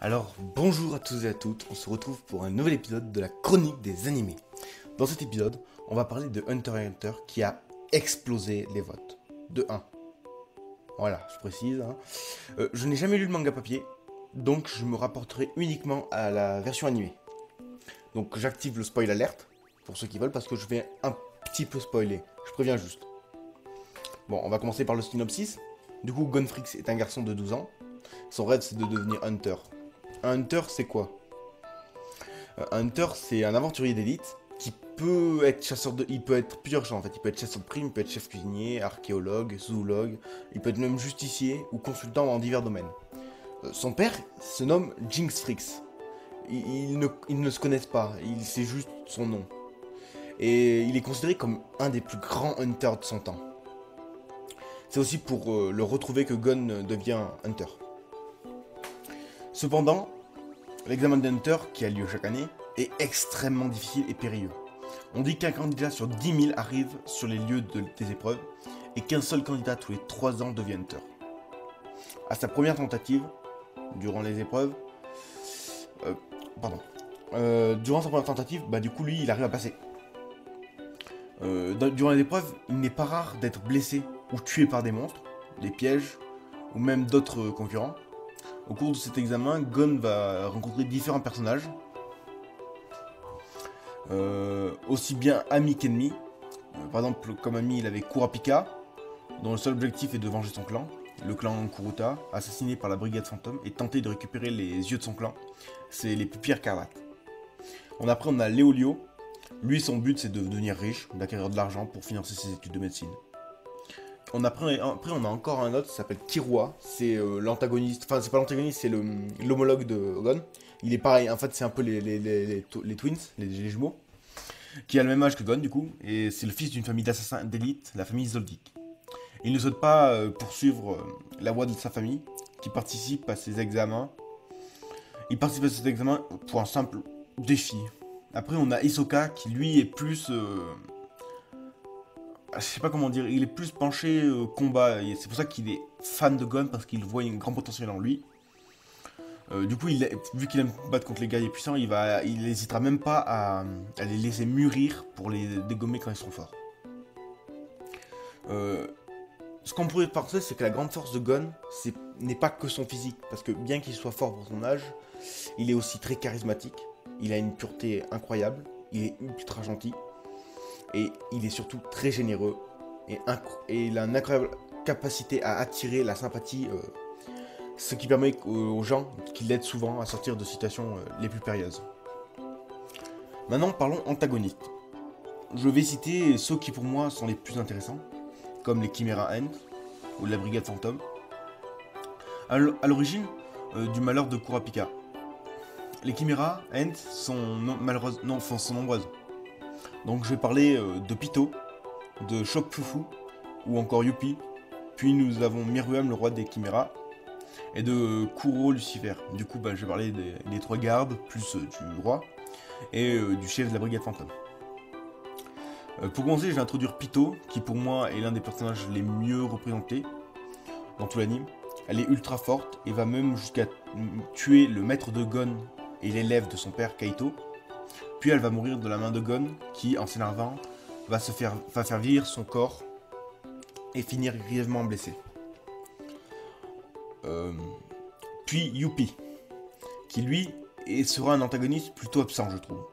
Alors bonjour à tous et à toutes, on se retrouve pour un nouvel épisode de la chronique des animés. Dans cet épisode, on va parler de Hunter x Hunter qui a explosé les votes. De 1. Voilà, je précise. Je n'ai jamais lu le manga papier, donc je me rapporterai uniquement à la version animée. Donc j'active le spoil alert, pour ceux qui veulent, parce que je vais un petit peu spoiler, je préviens juste. Bon, on va commencer par le synopsis. Du coup, Gonfrix est un garçon de 12 ans. Son rêve, c'est de devenir Hunter. Un Hunter, c'est quoi? Un Hunter, c'est un aventurier d'élite qui peut être chasseur de... Il peut être plusieurs gens en fait. Il peut être chasseur de primes, il peut être chef cuisinier, archéologue, zoologue, il peut être même justicier ou consultant dans divers domaines. Son père se nomme Jinx Frix. Ils ne se connaissent pas, c'est juste son nom. Et il est considéré comme un des plus grands hunters de son temps. C'est aussi pour le retrouver que Gon devient Hunter. Cependant, l'examen de Hunter, qui a lieu chaque année, est extrêmement difficile et périlleux. On dit qu'un candidat sur 10 000 arrive sur les lieux des épreuves, et qu'un seul candidat tous les 3 ans devient Hunter. À sa première tentative, durant les épreuves, durant sa première tentative, du coup lui il arrive à passer. Durant les épreuves, il n'est pas rare d'être blessé ou tué par des monstres, des pièges, ou même d'autres concurrents. Au cours de cet examen, Gon va rencontrer différents personnages, aussi bien amis qu'ennemis. Par exemple, comme ami, il avait Kurapika, dont le seul objectif est de venger son clan, le clan Kuruta, assassiné par la brigade fantôme, et tenter de récupérer les yeux de son clan, c'est les pupilles écarlates. On a Léolio, lui son but c'est de devenir riche, d'acquérir de l'argent pour financer ses études de médecine. Après, on a encore un autre qui s'appelle Kirua, c'est l'antagoniste, enfin c'est pas l'antagoniste, c'est l'homologue de Gon. Il est pareil, en fait c'est un peu les twins, les jumeaux, qui a le même âge que Gon du coup, et c'est le fils d'une famille d'assassins d'élite, la famille Zoldyck. Il ne souhaite pas poursuivre la voie de sa famille, qui participe à ses examens. Il participe à ces examens pour un simple défi. Après on a Hisoka qui lui est plus... je sais pas comment dire, il est plus penché combat, et c'est pour ça qu'il est fan de Gon, parce qu'il voit un grand potentiel en lui. Du coup, vu qu'il aime battre contre les guerriers puissants, il n'hésitera même pas à les laisser mûrir pour les dégommer quand ils seront forts. Ce qu'on pourrait penser, c'est que la grande force de Gon n'est pas que son physique, parce que bien qu'il soit fort pour son âge, il est aussi très charismatique, il a une pureté incroyable, il est ultra gentil, et il est surtout très généreux, et il a une incroyable capacité à attirer la sympathie, ce qui permet aux gens qui l'aident souvent à sortir de situations les plus périlleuses. Maintenant, parlons antagonistes. Je vais citer ceux qui pour moi sont les plus intéressants, comme les Chimera Ant ou la Brigade Fantôme. À l'origine du malheur de Kurapika. Les Chimera Ant sont nombreuses. Donc je vais parler de Pito, de Choc Fufu ou encore Youpi. Puis nous avons Miruam, le roi des Chimera, et de Kuro Lucifer. Du coup, je vais parler des 3 gardes, plus du roi, et du chef de la Brigade Fantôme. Pour commencer, je vais introduire Pito, qui pour moi est l'un des personnages les mieux représentés dans tout l'anime. Elle est ultra forte et va même jusqu'à tuer le maître de Gon et l'élève de son père, Kaito. Puis elle va mourir de la main de Gon, qui, en s'énervant, va faire vieillir son corps et finir grièvement blessé. Puis Youpi, qui lui sera un antagoniste plutôt absent, je trouve.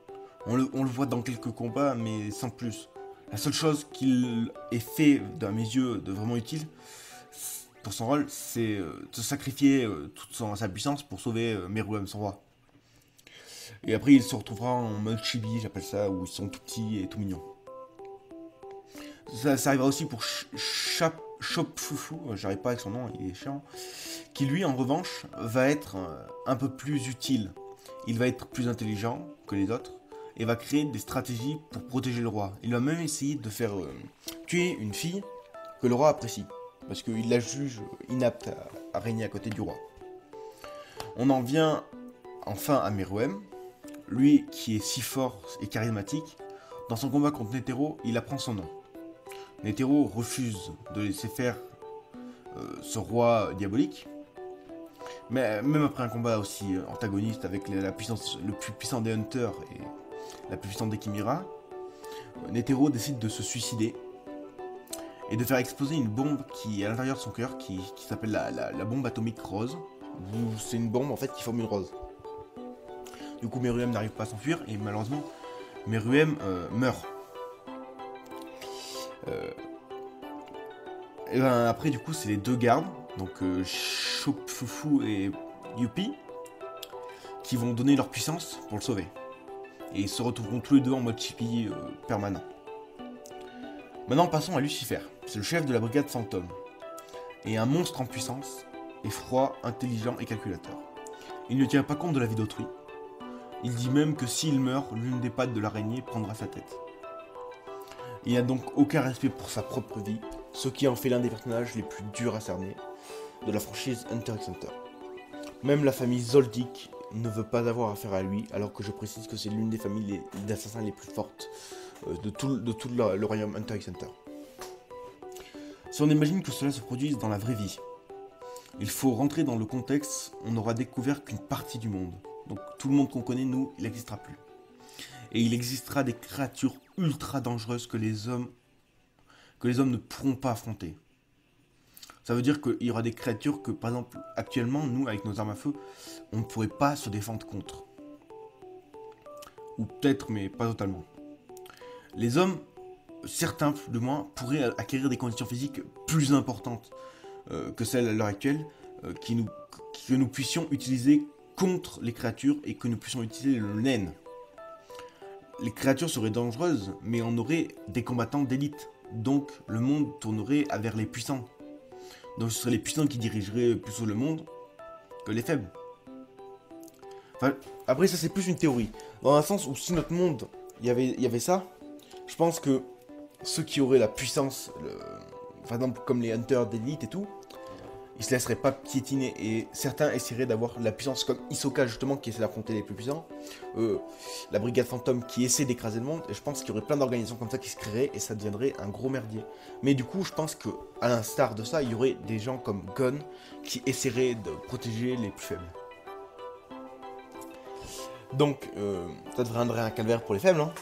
On le voit dans quelques combats, mais sans plus. La seule chose qu'il ait fait, à mes yeux, de vraiment utile pour son rôle, c'est de sacrifier toute sa puissance pour sauver Meruem, son roi. Et après, il se retrouvera en mode chibi, j'appelle ça, où ils sont tout petits et tout mignons. Ça arrivera aussi pour Chop Fufu, j'arrive pas avec son nom, il est chiant, qui lui, en revanche, va être un peu plus utile. Il va être plus intelligent que les autres, et va créer des stratégies pour protéger le roi. Il va même essayer de faire tuer une fille que le roi apprécie, parce qu'il la juge inapte à régner à côté du roi. On en vient enfin à Meruem, lui qui est si fort et charismatique. Dans son combat contre Netero, il apprend son nom. Netero refuse de laisser faire ce roi diabolique, Mais même après un combat aussi antagoniste avec la puissance, le plus puissant des Hunters et la plus puissante des Chimera, Netero décide de se suicider et de faire exploser une bombe qui est à l'intérieur de son cœur, qui s'appelle la bombe atomique rose. C'est une bombe en fait qui forme une rose. Du coup, Meruem n'arrive pas à s'enfuir et malheureusement, Meruem meurt. Et ben après, du coup, c'est les deux gardes, donc Shopfufu et Yuppie, qui vont donner leur puissance pour le sauver. Et ils se retrouveront tous les deux en mode chippie permanent. Maintenant, passons à Lucifer. C'est le chef de la brigade Fantôme. Et un monstre en puissance, effroi, intelligent et calculateur. Il ne tient pas compte de la vie d'autrui. Il dit même que s'il meurt, l'une des pattes de l'araignée prendra sa tête. Il n'a donc aucun respect pour sa propre vie, ce qui en fait l'un des personnages les plus durs à cerner de la franchise Hunter x Hunter. Même la famille Zoldyck ne veut pas avoir affaire à lui, alors que je précise que c'est l'une des familles d'assassins les plus fortes de tout le royaume Hunter x Hunter. Si on imagine que cela se produise dans la vraie vie, il faut rentrer dans le contexte, on aura découvert qu'une partie du monde, donc tout le monde qu'on connaît, nous, il n'existera plus. Et il existera des créatures ultra dangereuses que les hommes ne pourront pas affronter. Ça veut dire qu'il y aura des créatures que, par exemple, actuellement, nous, avec nos armes à feu, on ne pourrait pas se défendre contre. Ou peut-être, mais pas totalement. Les hommes, certains de moins, pourraient acquérir des conditions physiques plus importantes que celles à l'heure actuelle, que nous puissions utiliser contre les créatures et que nous puissions utiliser le naine. Les créatures seraient dangereuses, mais on aurait des combattants d'élite. Donc le monde tournerait vers les puissants. Donc ce seraient les puissants qui dirigeraient plus le monde que les faibles. Enfin, après ça c'est plus une théorie. Dans un sens où si notre monde, il y avait ça, je pense que ceux qui auraient la puissance, par exemple comme les hunters d'élite et tout, ils se laisseraient pas piétiner et certains essaieraient d'avoir la puissance comme Hisoka justement qui essaie d'affronter les plus puissants, la brigade fantôme qui essaie d'écraser le monde, et je pense qu'il y aurait plein d'organisations comme ça qui se créeraient et ça deviendrait un gros merdier. Mais du coup je pense que à l'instar de ça, il y aurait des gens comme Gon qui essaieraient de protéger les plus faibles. Donc ça deviendrait un calvaire pour les faibles, hein,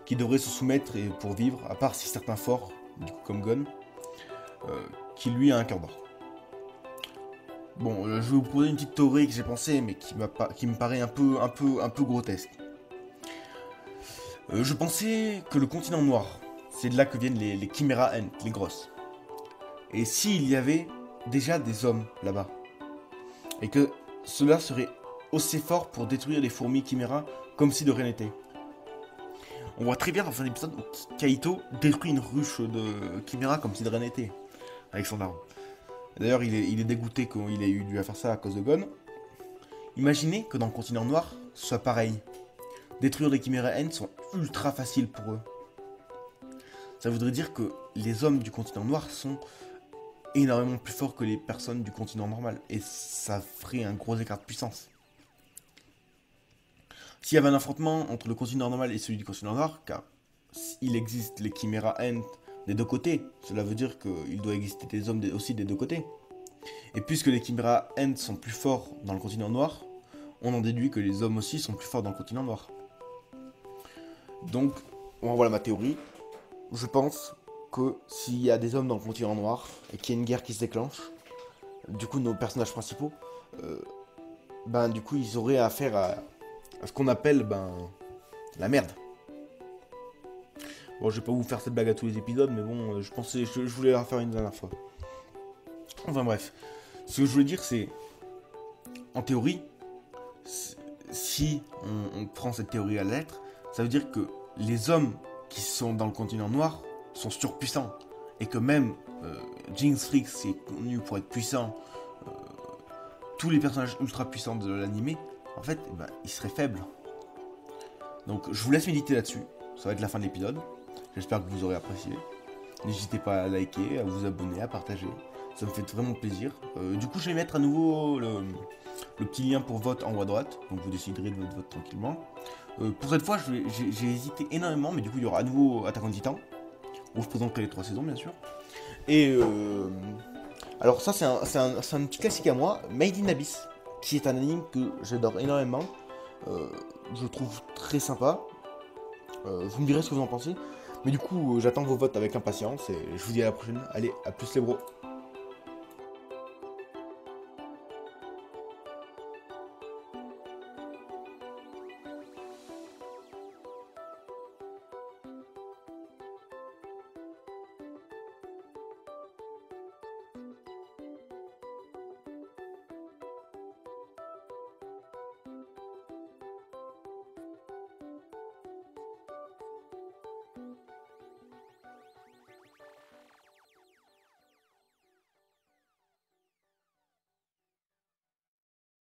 qui devraient se soumettre et pour vivre, à part si certains forts, du coup comme Gon, qui lui a un cœur d'or. Bon, je vais vous proposer une petite théorie que j'ai pensée, mais qui me paraît un peu grotesque. Je pensais que le continent noir, c'est de là que viennent les Chimera Ant, les grosses. Et s'il y avait déjà des hommes là-bas, et que cela serait aussi fort pour détruire les fourmis Chimera comme si de rien n'était. On voit très bien dans un épisode où Kaito détruit une ruche de Chimera comme si de rien n'était, avec son arme. D'ailleurs, il est dégoûté qu'il ait eu dû faire ça à cause de Gon. Imaginez que dans le continent noir, ce soit pareil. Détruire les Chimera Ant sont ultra faciles pour eux. Ça voudrait dire que les hommes du continent noir sont énormément plus forts que les personnes du continent normal. Et ça ferait un gros écart de puissance. S'il y avait un affrontement entre le continent normal et celui du continent noir, car il existe les Chimera Ant des deux côtés, cela veut dire qu'il doit exister des hommes aussi des deux côtés. Et puisque les Chimera Ant sont plus forts dans le continent noir, on en déduit que les hommes aussi sont plus forts dans le continent noir. Donc, voilà ma théorie. Je pense que s'il y a des hommes dans le continent noir et qu'il y a une guerre qui se déclenche, du coup nos personnages principaux, du coup ils auraient affaire à ce qu'on appelle la merde. Bon, je vais pas vous faire cette blague à tous les épisodes, mais bon, je voulais la faire une dernière fois. Enfin bref, ce que je voulais dire c'est, en théorie, si on prend cette théorie à la lettre, ça veut dire que les hommes qui sont dans le continent noir sont surpuissants, et que même Jinx Freak, c'est connu pour être puissant, tous les personnages ultra puissants de l'anime, en fait, ils seraient faibles. Donc je vous laisse méditer là-dessus, ça va être la fin de l'épisode. J'espère que vous aurez apprécié. N'hésitez pas à liker, à vous abonner, à partager. Ça me fait vraiment plaisir. Du coup, je vais mettre à nouveau le petit lien pour vote en haut à droite. Donc vous déciderez de votre vote tranquillement. Pour cette fois, j'ai hésité énormément. Mais du coup, il y aura à nouveau Attack on Titan. Où je présenterai les 3 saisons, bien sûr. Et alors ça, c'est un petit classique à moi. Made in Abyss. qui est un anime que j'adore énormément. Je trouve très sympa. Vous me direz ce que vous en pensez. Mais du coup, j'attends vos votes avec impatience et je vous dis à la prochaine. Allez, à plus les bros.